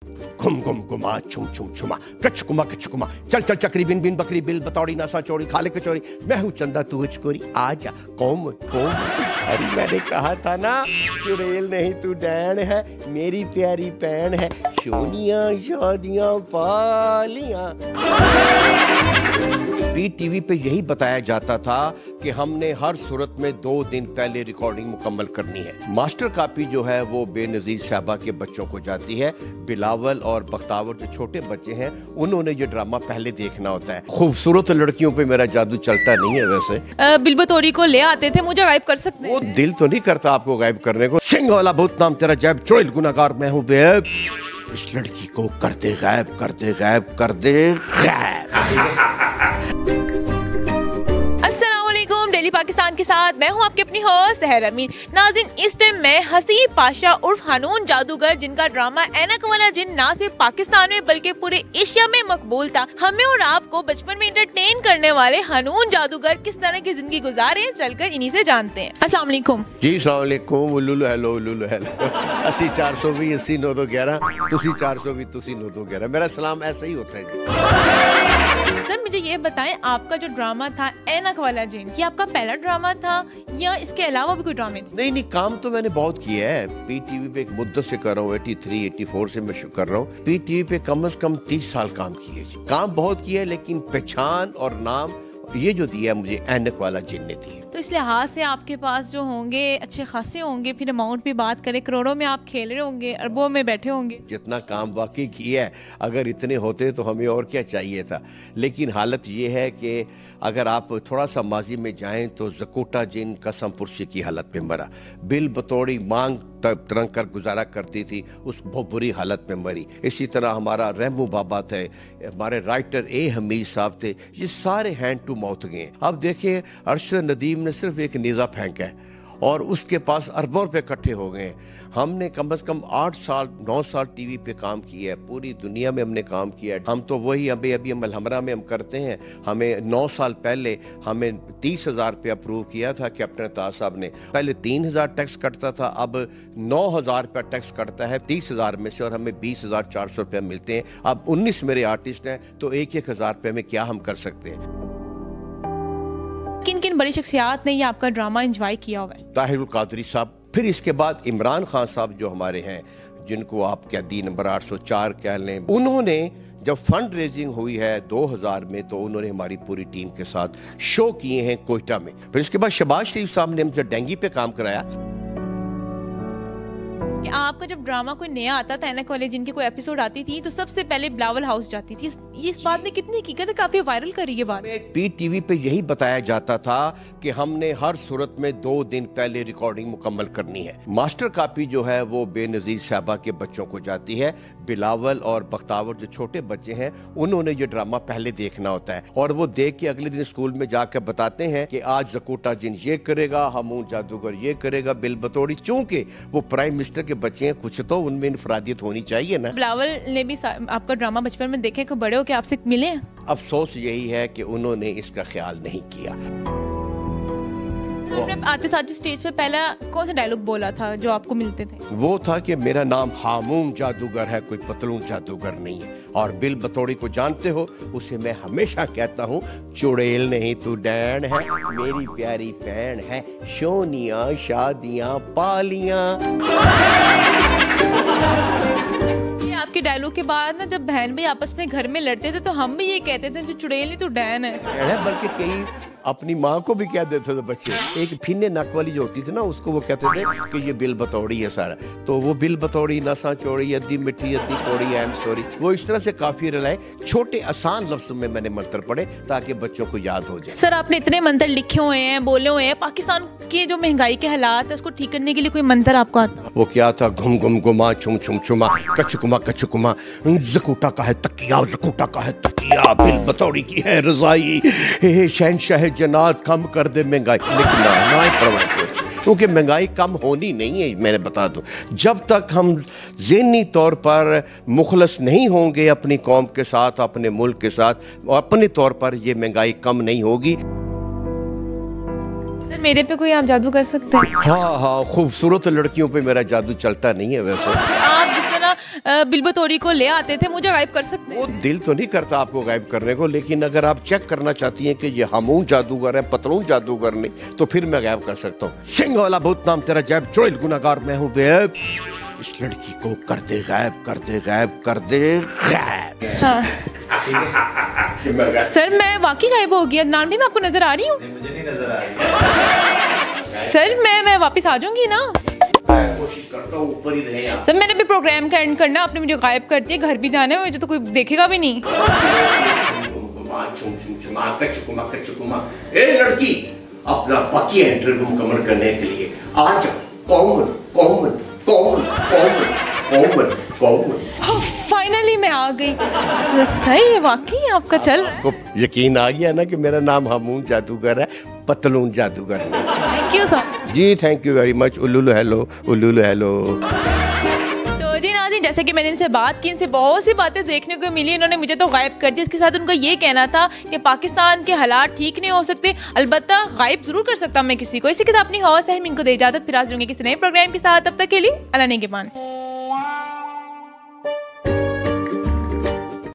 घुम घुम घुमा छुम छुम छुमा कचकुमा कचकुमा चल चल चक्री बिन बिन बकरी बिल बतौड़ी नसा चोरी खाले कचौरी मैं हूँ चंदा तू हिचकोरी आजा कौम कौम। अरे मैंने कहा था ना चुड़ैल नहीं तू डैन है मेरी प्यारी पैन है सोनिया शादियां पालियां। टीवी पे यही बताया जाता था कि हमने हर सूरत में 2 दिन पहले रिकॉर्डिंग मुकम्मल करनी है। मास्टर कॉपी जो है वो बेनजीर साहबा के बच्चों को जाती है। बिलावल और बख्तावर जो छोटे बच्चे हैं उन्होंने ये ड्रामा पहले देखना होता है। खूबसूरत लड़कियों पे मेरा जादू चलता नहीं है। वैसे बिलबतौरी को ले आते थे, मुझे गायब कर सकते हैं? वो दिल तो नहीं करता आपको गायब करने को। सिंह वाला भूत नाम तेरा जैब चुड़ैल गुनाहगार मैं हूँ बेब। इस लड़की को कर दे गायब कर दे गायब कर दे गायब। डेली पाकिस्तान के साथ मैं हूं आपके अपनी होस्ट सहर अमीन। नाज़रीन, इस टाइम मैं हसीब पाशा उर्फ हनून जादूगर, जिनका ड्रामा ऐनक वाला जिन ना सिर्फ पाकिस्तान में बल्कि पूरे एशिया में मकबूल था, हमें और आपको बचपन में एंटरटेन करने वाले हनून जादूगर किस तरह की जिंदगी गुजारे, चलकर इन्हीं से जानते हैं। अस्सलाम वालेकुम। जी अस्सलाम वालेकुम। उल्लू हेलो उल्लू हेलो 80 420 80 911 तुसी 420 तुसी 911 मेरा सलाम ऐसा ही होता है जी। सर मुझे ये बताएं, आपका जो ड्रामा था ऐनक वाला जिन, ये आपका पहला ड्रामा था या इसके अलावा भी कोई ड्रामे थे? नहीं काम तो मैंने बहुत किया है। पीटीवी पे एक मुद्दत से कर रहा हूँ, 83 84 से मैं कर रहा हूँ। पीटीवी पे कम से कम 30 साल काम किए जी। काम बहुत किया है लेकिन पहचान और नाम ये जो दिया मुझे ऐनक वाला जिन ने दिया। तो इस लिहाज से आपके पास जो होंगे अच्छे खासे होंगे, फिर अमाउंट भी बात करें, करोड़ों में आप खेल रहे होंगे, अरबों में बैठे होंगे। जितना काम वाकई किया है, अगर इतने होते तो हमें और क्या चाहिए था। लेकिन हालत ये है कि अगर आप थोड़ा सा माजी में जाएं तो जकोटा जिन कसम पुरशी की हालत में मरा। बिल बतौड़ी मांग तरंग कर गुजारा करती थी, उस बहुत बुरी हालत में मरी। इसी तरह हमारा रहमू बाबा थे, हमारे राइटर ए हमीद साहब थे, ये सारे हैंड टू माउथ गए। अब देखिए अरशद नदीम ने सिर्फ एक नीज़ा फेंका है और उसके पास अरबों रुपए इकट्ठे हो गए। हमने कम से कम 8 साल 9 साल टीवी पे काम किया है, पूरी दुनिया में हमने काम किया है। हम तो वही अभी मलहमरा में हम करते हैं। हमें 9 साल पहले हमें 30,000 रुपये अप्रूव किया था कैप्टन ताज साहब ने। पहले 3,000 टैक्स कटता था, अब 9,000 रुपया टैक्स कटता है 30,000 में से और हमें 20,400 रुपये मिलते हैं। अब 19 मेरे आर्टिस्ट हैं तो 1-1 हज़ार रुपये में क्या हम कर सकते हैं। किन किन बड़ी शख्सियात ने ये आपका ड्रामा एंजॉय किया हुआ है? ताहिरुल कादरी साहब, फिर इसके बाद इमरान खान साहब जो हमारे हैं, जिनको आप कैदी नंबर 804 कह लें, उन्होंने जब फंड रेजिंग हुई है 2000 में तो उन्होंने हमारी पूरी टीम के साथ शो किए हैं कोयटा में। फिर इसके बाद शहबाज शरीफ साहब ने हमसे डेंगी पे काम कराया। कि आपका जब ड्रामा कोई नया आता था, ऐनक वाले जिनकी कोई एपिसोड आती थी, तो सबसे पहले बिलावल हाउस जाती थी। ये इस बात में कितनी हकीकत है? काफी वायरल कर रही है बात। पीटीवी पे यही बताया जाता था कि हमने हर सूरत में 2 दिन पहले रिकॉर्डिंग मुकम्मल करनी है। मास्टर कॉपी जो है वो बेनजीर साहबा के बच्चों को जाती है। बिलावल और बख्तावर जो छोटे बच्चे हैं उन्होंने ये ड्रामा पहले देखना होता है और वो देख के अगले दिन स्कूल में जाकर बताते हैं कि आज जकोटा जिन ये करेगा, हमून जादूगर ये करेगा, बिल बतौड़ी। चूंकि वो प्राइम मिनिस्टर के बच्चे हैं, कुछ तो उनमें इनफरादियत होनी चाहिए ना। बिलावल ने भी आपका ड्रामा बचपन में देखे, को बड़े हो के आपसे मिले? अफसोस यही है कि उन्होंने इसका ख्याल नहीं किया। आते साथ स्टेज पे पहला कौन सा डायलॉग बोला था जो आपको मिलते थे? वो था कि मेरा नाम हामूम जादूगर है, कोई पतलून जादूगर नहीं है। और बिल बतौड़ी को जानते हो, उसे मैं हमेशा कहता हूँ चुड़ैल नहीं तू डैन है मेरी प्यारी पैन है सोनिया शादियां पालियां। आपके डायलॉग के बाद ना जब बहन भाई आपस में घर में लड़ते थे तो हम भी ये कहते थे जो चुड़ैल नहीं तू डैन है। बल्कि कई अपनी माँ को भी कह देते थे बच्चे। एक फिन्ने नक वाली जो होती थी ना, उसको वो कहते थे कि ये बिल बतौड़ी है सारा। तो वो बिल बतौड़ी नसा चौड़ी अद्दी मिट्टी अद्दी कौड़ी आई एम सॉरी, वो इस तरह से काफी रलाए। छोटे आसान लफ्ज़ों में मैंने मंत्र पढ़े ताकि बच्चों को याद हो जाए। सर आपने इतने मंत्र लिखे हुए हैं, बोले हुए हैं, पाकिस्तान के जो महंगाई के हालात है उसको ठीक करने के लिए कोई मंत्र आपको आता? वो क्या था? घुम घुम घुमा छुम छुम छुमा कचकुमा कचकुमा जकोटा का है तकिया, जकोटा का है तकिया, बिल बतौड़ी की है रजाई, शहनशाह जन्नत कम कर दे महंगाई। लेकिन ना परवाह, क्योंकि महंगाई कम होनी नहीं है। मैंने बता दूं, जब तक हम ज़हनी तौर पर मुखलस नहीं होंगे अपनी कौम के साथ, अपने मुल्क के साथ, और अपने तौर पर ये महंगाई कम नहीं होगी। सर मेरे पे कोई आप जादू कर सकते हैं? हाँ, खूबसूरत लड़कियों पे मेरा जादू चलता नहीं है। वैसे आप जिस तरह मौलाना बिलबतौरी को ले आते थे, मुझे गायब कर सकते हैं? वो दिल तो नहीं करता आपको गायब करने को, लेकिन अगर आप चेक करना चाहती हैं कि ये हमून जादूगर है, पतलून जादूगर नहीं, तो फिर मैं गायब कर सकता हूँ। सिंह वाला भूत नाम तेरा जैब, चुड़ैल गुनाहगार मैं हूँ बेब। इस लड़की को कर दे गायब, कर दे गायब, कर दे गायब। हाँ। सर मैं वाकई गायब हो गया, नाम भी मैं आपको नजर आ रही हूँ? मुझे नहीं नजर आ रही। सर मैं वापस आ जाऊंगी ना? कोशिश करता हूँ ऊपर ही रहे आप। सर मैंने भी प्रोग्राम का एंड करना, आपने मुझे गायब कर दिया, घर भी जाना है मुझे, तो कोई देखेगा भी नहीं। ए लड़की, अपना बाकी इंटरव्यू मुकम्मल करने के लिए आ जाओ। Common common common common common common. Finally मैं आ गई। सही है वाकई आपका चल रहा है। को यकीन आ गया ना कि मेरा नाम हमून जादूगर है, पतलून जादूगर नहीं। Thank you sir. जी थैंक यू वेरी मच। उल्लू हेलो, उल्लू हेलो। तो जी नाज़रीन, जैसे कि मैंने इनसे बात की, इनसे बहुत सी बातें देखने को मिली, इन्होंने मुझे तो गायब कर दिया। इसके साथ उनका ये कहना था कि पाकिस्तान के हालात ठीक नहीं हो सकते, अलबत्ता गायब जरूर कर सकता हूँ मैं किसी को। इसी के साथ अपनी हौस सहमीन को दे इजाजत, फिर आज दूंगी किसी नए प्रोग्राम के साथ। तब तक के लिए अल्लाह निगहबान।